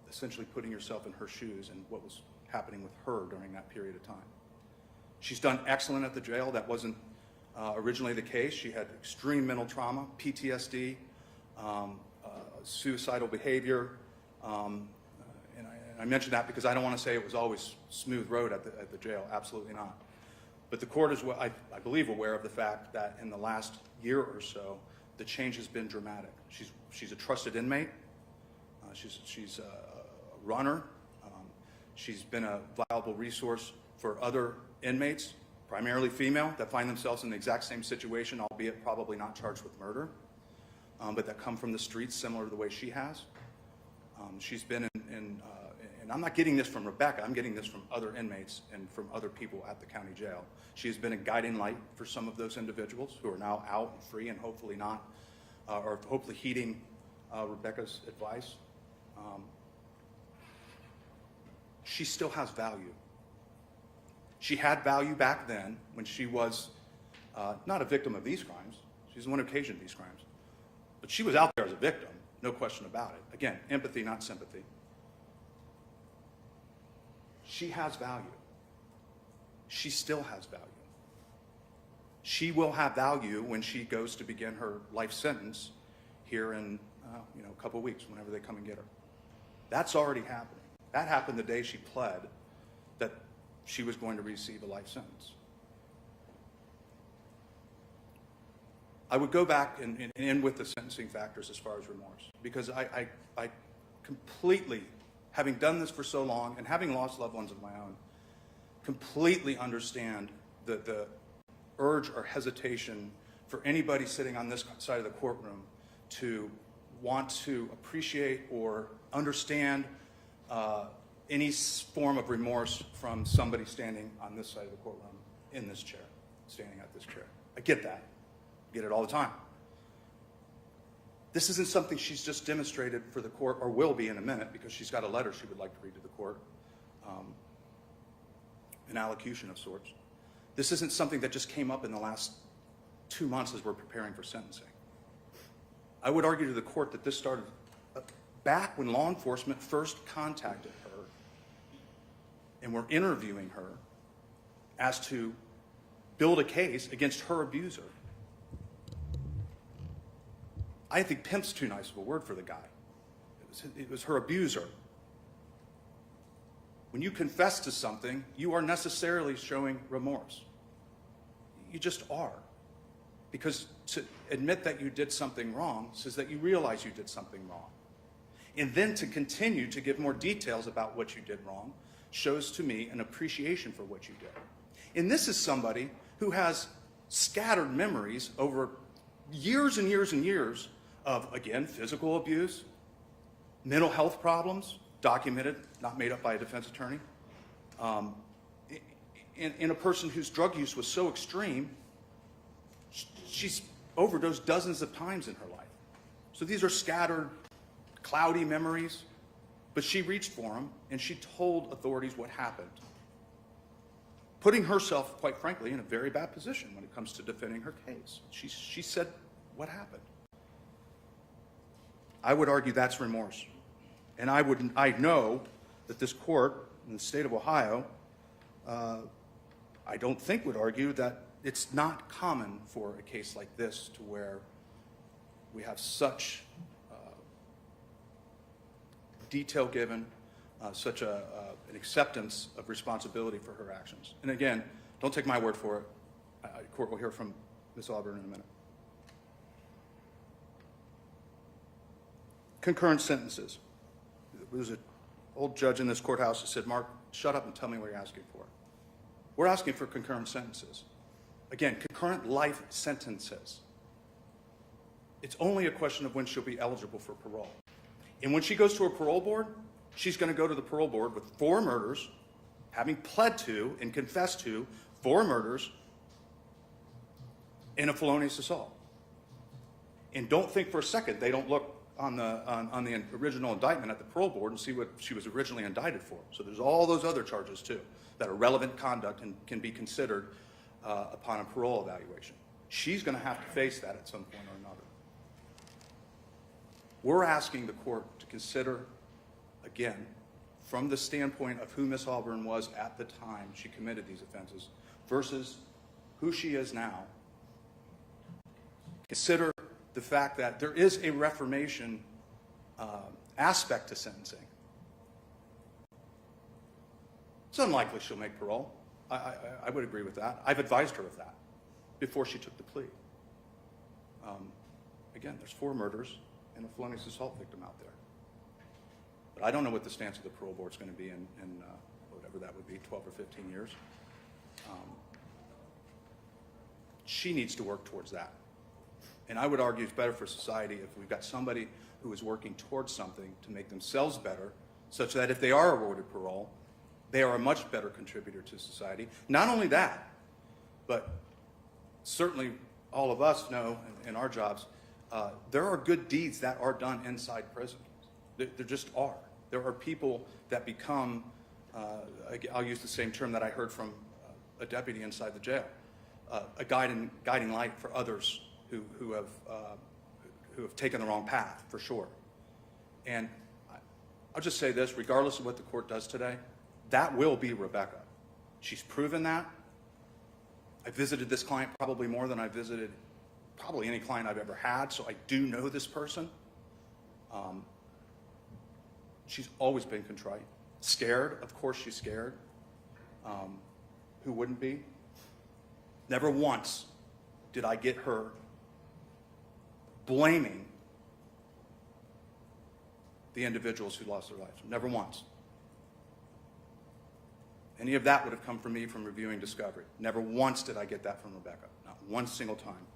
essentially putting yourself in her shoes and what was happening with her during that period of time. She's done excellent at the jail. That wasn't originally the case. She had extreme mental trauma, PTSD, suicidal behavior, and I mention that because I don't want to say it was always smooth road at the jail. Absolutely not. But the court is, I believe, aware of the fact that in the last year or so, the change has been dramatic. She's a trusted inmate. She's a runner. She's been a viable resource for other inmates, primarily female, that find themselves in the exact same situation, albeit probably not charged with murder, but that come from the streets similar to the way she has. She's been and I'm not getting this from Rebecca, I'm getting this from other inmates and from other people at the county jail. She has been a guiding light for some of those individuals who are now out and free and hopefully not, or hopefully heeding Rebecca's advice. She still has value. She had value back then when she was not a victim of these crimes. She's the one who occasioned these crimes. But she was out there as a victim, no question about it. Again, empathy, not sympathy. She has value. She still has value. She will have value when she goes to begin her life sentence here in a couple of weeks, whenever they come and get her. That's already happening. That happened the day she pled that she was going to receive a life sentence. I would go back and end with the sentencing factors as far as remorse, because I completely, having done this for so long and having lost loved ones of my own, completely understand the urge or hesitation for anybody sitting on this side of the courtroom to want to appreciate or understand any form of remorse from somebody standing on this side of the courtroom in this chair, standing at this chair. I get that. I get it all the time. This isn't something she's just demonstrated for the court, or will be in a minute, because she's got a letter she would like to read to the court, an allocution of sorts. This isn't something that just came up in the last 2 months as we're preparing for sentencing. I would argue to the court that this started back when law enforcement first contacted her and were interviewing her as to build a case against her abuser. I think pimp's too nice of a word for the guy. It was her abuser. When you confess to something, you are necessarily showing remorse. You just are. Because to admit that you did something wrong says that you realize you did something wrong. And then to continue to give more details about what you did wrong shows to me an appreciation for what you did. And this is somebody who has scattered memories over years and years and years of, again, physical abuse, mental health problems, documented, not made up by a defense attorney, in a person whose drug use was so extreme, she's overdosed dozens of times in her life. So these are scattered, cloudy memories, But she reached for him, and she told authorities what happened, putting herself, quite frankly, in a very bad position when it comes to defending her case. She said what happened. I would argue that's remorse. And I know that this court in the state of Ohio, I don't think would argue that it's not common for a case like this to where we have such detail given, such an acceptance of responsibility for her actions. And again, don't take my word for it. The court will hear from Ms. Auburn in a minute. Concurrent sentences. There was an old judge in this courthouse who said, Mark, shut up and tell me what you're asking for. We're asking for concurrent sentences. Again, concurrent life sentences. It's only a question of when she'll be eligible for parole. And when she goes to a parole board, she's going to go to the parole board with 4 murders, having pled to and confessed to 4 murders and a felonious assault. And don't think for a second they don't look on the original indictment at the parole board and see what she was originally indicted for. So there's all those other charges too that are relevant conduct and can be considered upon a parole evaluation. She's going to have to face that at some point or another. We're asking the court to consider, again, from the standpoint of who Miss Auburn was at the time she committed these offenses versus who she is now. Consider the fact that there is a reformation aspect to sentencing. It's unlikely she'll make parole. I would agree with that. I've advised her of that before she took the plea. Again, there's 4 murders and a felonious assault victim out there. But I don't know what the stance of the parole board is going to be in whatever that would be, 12 or 15 years. She needs to work towards that. And I would argue it's better for society if we've got somebody who is working towards something to make themselves better, such that if they are awarded parole, they are a much better contributor to society. Not only that, but certainly all of us know in our jobs, there are good deeds that are done inside prison. There just are. There are people that become, I'll use the same term that I heard from a deputy inside the jail, a guiding light for others who have taken the wrong path, for sure. And I'll just say this, regardless of what the court does today, that will be Rebecca. She's proven that. I visited this client probably more than I visited probably any client I've ever had, so I do know this person. She's always been contrite. Scared, of course she's scared. Who wouldn't be? Never once did I get her blaming the individuals who lost their lives. Never once. Any of that would have come from me from reviewing discovery. Never once did I get that from Rebecca. Not one single time.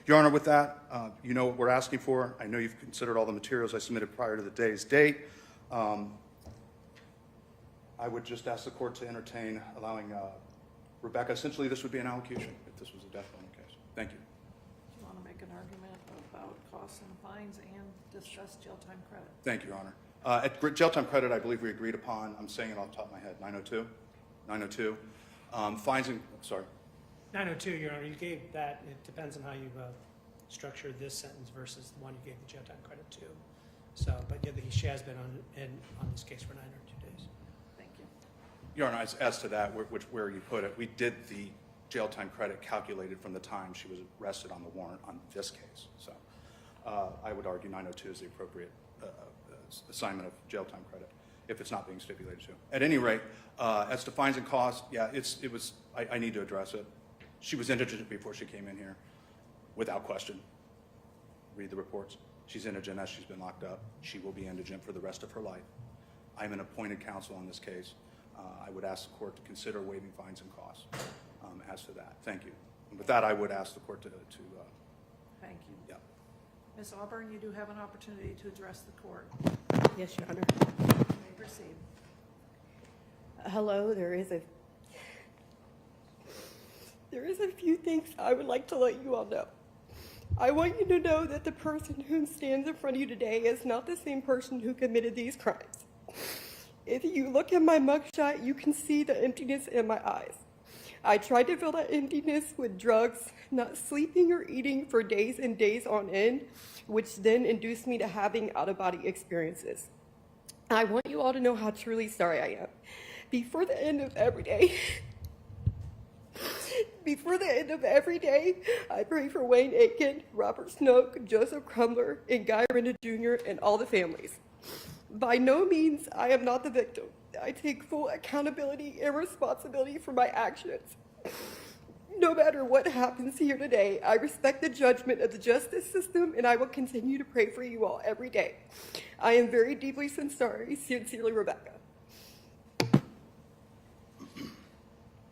Your Honor, with that, you know what we're asking for. I know you've considered all the materials I submitted prior to the day's date. I would just ask the court to entertain allowing Rebecca. Essentially, this would be an allocution if this was a death penalty case. Thank you. Do you want to make an argument about costs and fines and discuss jail time credit? Thank you, Your Honor. At jail time credit, I believe we agreed upon, I'm saying it off the top of my head, 902? 902. Fines and, sorry. 902, Your Honor, you gave that. It depends on how you structured this sentence versus the one you gave the jail time credit to. So, but yeah, she has been on this case for 902 days. Thank you. Your Honor, as to that, where you put it, we did the jail time credit calculated from the time she was arrested on the warrant on this case. So I would argue 902 is the appropriate assignment of jail time credit if it's not being stipulated to. At any rate, as to fines and costs, yeah, I need to address it. She was indigent before she came in here, without question. Read the reports. She's indigent as she's been locked up. She will be indigent for the rest of her life. I'm an appointed counsel on this case. I would ask the court to consider waiving fines and costs as to that. Thank you. And with that, I would ask the court to Thank you. yeah. Ms. Auburn, you do have an opportunity to address the court. Yes, Your Honor. You may proceed. Hello, there is a few things I would like to let you all know. I want you to know that the person who stands in front of you today is not the same person who committed these crimes. If you look at my mugshot, you can see the emptiness in my eyes. I tried to fill that emptiness with drugs, not sleeping or eating for days and days on end, which then induced me to having out-of-body experiences. I want you all to know how truly sorry I am. Before the end of every day, I pray for Wayne Aiken, Robert Snoke, Joseph Crumbler, and Guy Renda Jr., and all the families. By no means, I am not the victim. I take full accountability and responsibility for my actions. No matter what happens here today, I respect the judgment of the justice system, and I will continue to pray for you all every day. I am very deeply sorry. Sincerely, Rebecca. The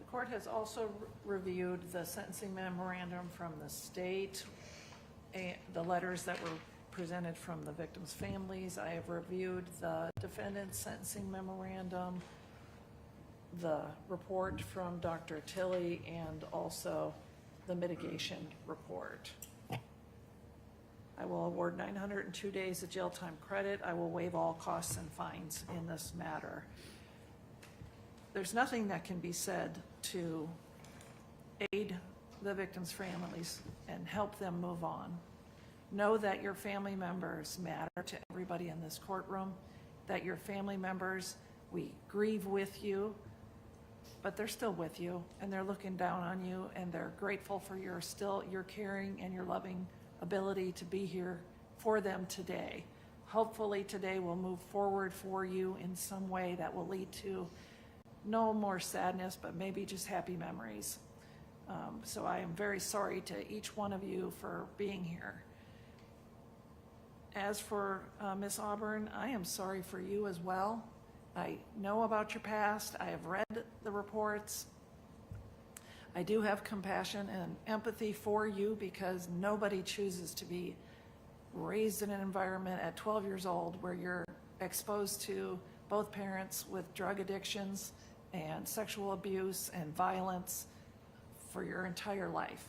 court has also reviewed the sentencing memorandum from the state, the letters that were presented from the victims' families. I have reviewed the defendant's sentencing memorandum, the report from Dr. Tilley, and also the mitigation report. I will award 902 days of jail time credit. I will waive all costs and fines in this matter. There's nothing that can be said to aid the victims' families and help them move on. Know that your family members matter to everybody in this courtroom, that your family members, we grieve with you, but they're still with you, and they're looking down on you, and they're grateful for your caring and your loving ability to be here for them today. Hopefully today will move forward for you in some way that will lead to no more sadness, but maybe just happy memories. So I am very sorry to each one of you for being here. As for Miss Auburn, I am sorry for you as well. I know about your past. I have read the reports. I do have compassion and empathy for you because nobody chooses to be raised in an environment at 12 years old where you're exposed to both parents with drug addictions and sexual abuse and violence for your entire life.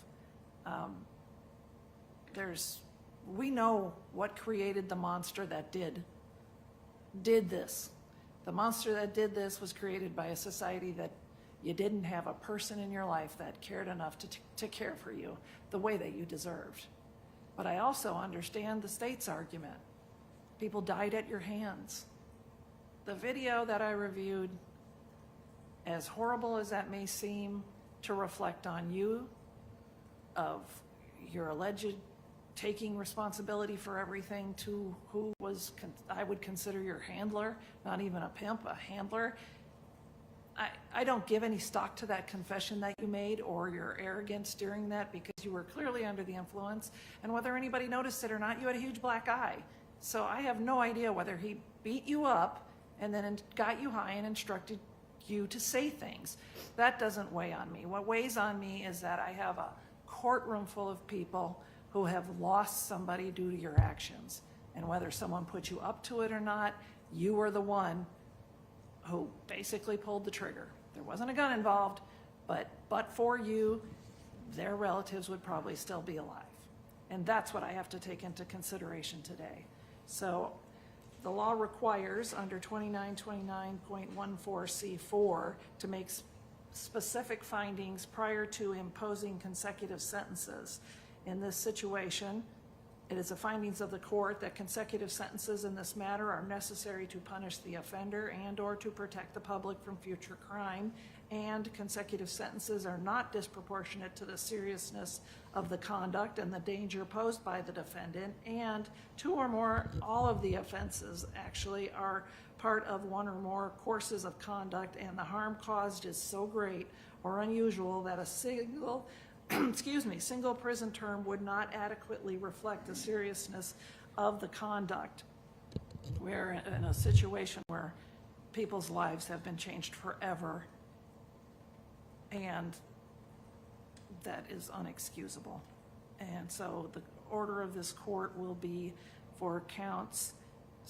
We know what created the monster that did this. The monster that did this was created by a society that you didn't have a person in your life that cared enough to care for you the way that you deserved. But I also understand the state's argument. People died at your hands. The video that I reviewed, as horrible as that may seem to reflect on you, of your alleged taking responsibility for everything to who was, I would consider your handler, not even a pimp, a handler. I don't give any stock to that confession that you made or your arrogance during that because you were clearly under the influence. And whether anybody noticed it or not, you had a huge black eye. So I have no idea whether he beat you up and then got you high and instructed you to say things. That doesn't weigh on me. What weighs on me is that I have a courtroom full of people who have lost somebody due to your actions. And whether someone put you up to it or not, you were the one who basically pulled the trigger. There wasn't a gun involved, but for you, their relatives would probably still be alive. And that's what I have to take into consideration today. So the law requires under 2929.14C4 to make specific findings prior to imposing consecutive sentences. In this situation, it is the findings of the court that consecutive sentences in this matter are necessary to punish the offender and or to protect the public from future crime, and consecutive sentences are not disproportionate to the seriousness of the conduct and the danger posed by the defendant, and two or more, all of the offenses actually are part of one or more courses of conduct, and the harm caused is so great or unusual that a single single prison term would not adequately reflect the seriousness of the conduct. We're in a situation where people's lives have been changed forever, and that is unexcusable. And so the order of this court will be for counts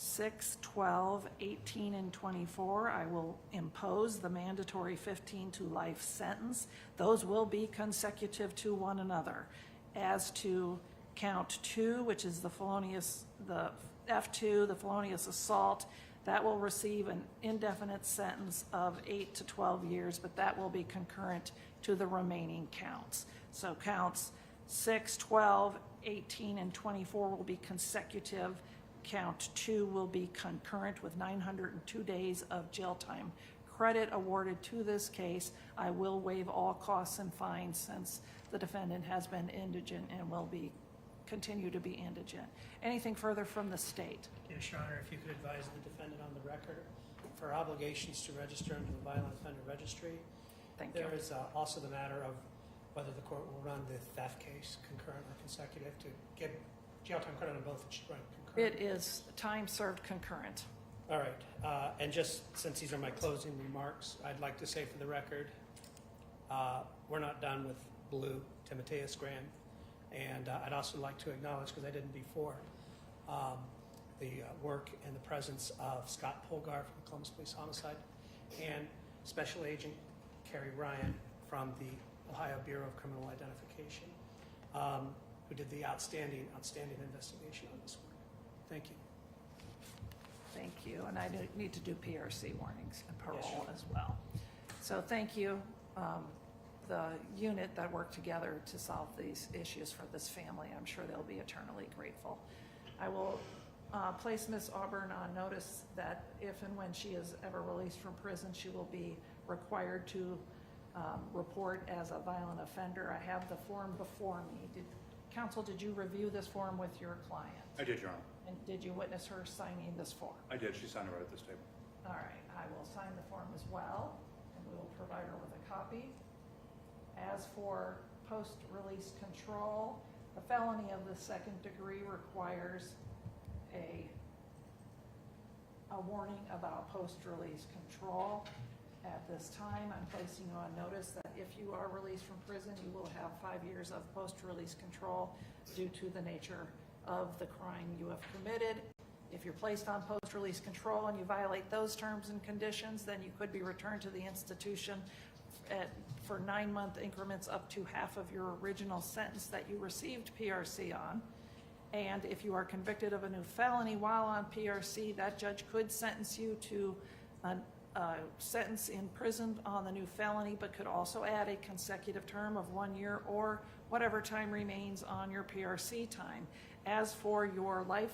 6, 12, 18, and 24. I will impose the mandatory 15 to life sentence. Those will be consecutive to one another. As to count 2, which is the felonious, the F2, the felonious assault, That will receive an indefinite sentence of 8 to 12 years, but that will be concurrent to the remaining counts. So counts 6, 12, 18, and 24 will be consecutive. Count 2 will be concurrent with 902 days of jail time credit awarded to this case. I will waive all costs and fines since the defendant has been indigent and will continue to be indigent. Anything further from the state? Yes, Your Honor, if you could advise the defendant on the record for obligations to register into the Violent Offender Registry. Thank you. There is also the matter of whether the court will run the theft case concurrent or consecutive to give jail time credit on both. Right, concurrent. It is time served concurrent. All right, and just since these are my closing remarks, I'd like to say for the record, we're not done with Blue, Timotheus Graham, and I'd also like to acknowledge, because I didn't before, the work and the presence of Scott Polgar from the Columbus Police Homicide and Special Agent Kerry Ryan from the Ohio Bureau of Criminal Identification, who did the outstanding investigation on this one. Thank you. Thank you. And I need to do PRC warnings and parole Yes, sure. as well. So thank you, the unit that worked together to solve these issues for this family. I'm sure they'll be eternally grateful. I will place Ms. Auburn on notice that if and when she is ever released from prison, she will be required to report as a violent offender. I have the form before me. Counsel, did you review this form with your client? I did, Your Honor. And did you witness her signing this form? I did. She signed it right at this table. All right, I will sign the form as well, and we will provide her with a copy. As for post-release control, the felony of the second degree requires a warning about post-release control. At this time, I'm placing you on notice that if you are released from prison, you will have 5 years of post-release control due to the nature of the crime you have committed. If you're placed on post-release control and you violate those terms and conditions, then you could be returned to the institution for 9-month increments up to half of your original sentence that you received PRC on. And if you are convicted of a new felony while on PRC, that judge could sentence you to a sentence in prison on the new felony, but could also add a consecutive term of 1 year or whatever time remains on your PRC time. As for your life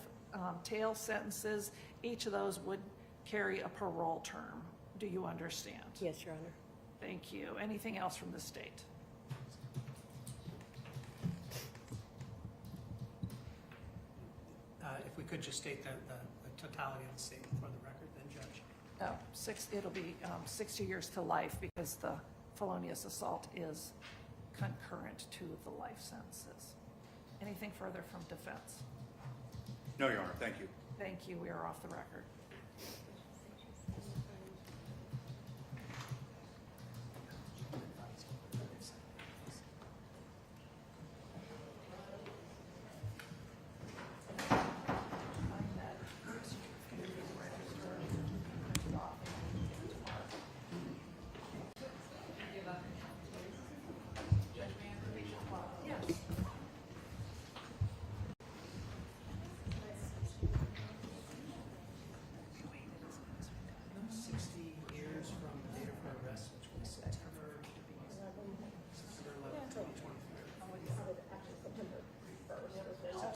tail sentences, each of those would carry a parole term. Do you understand? Yes, Your Honor. Thank you. Anything else from the state? If we could just state the totality of the statement for the record, then, Judge. It'll be 60 years to life because the felonious assault is concurrent to the life sentences. Anything further from defense? No, Your Honor. Thank you. Thank you. We are off the record.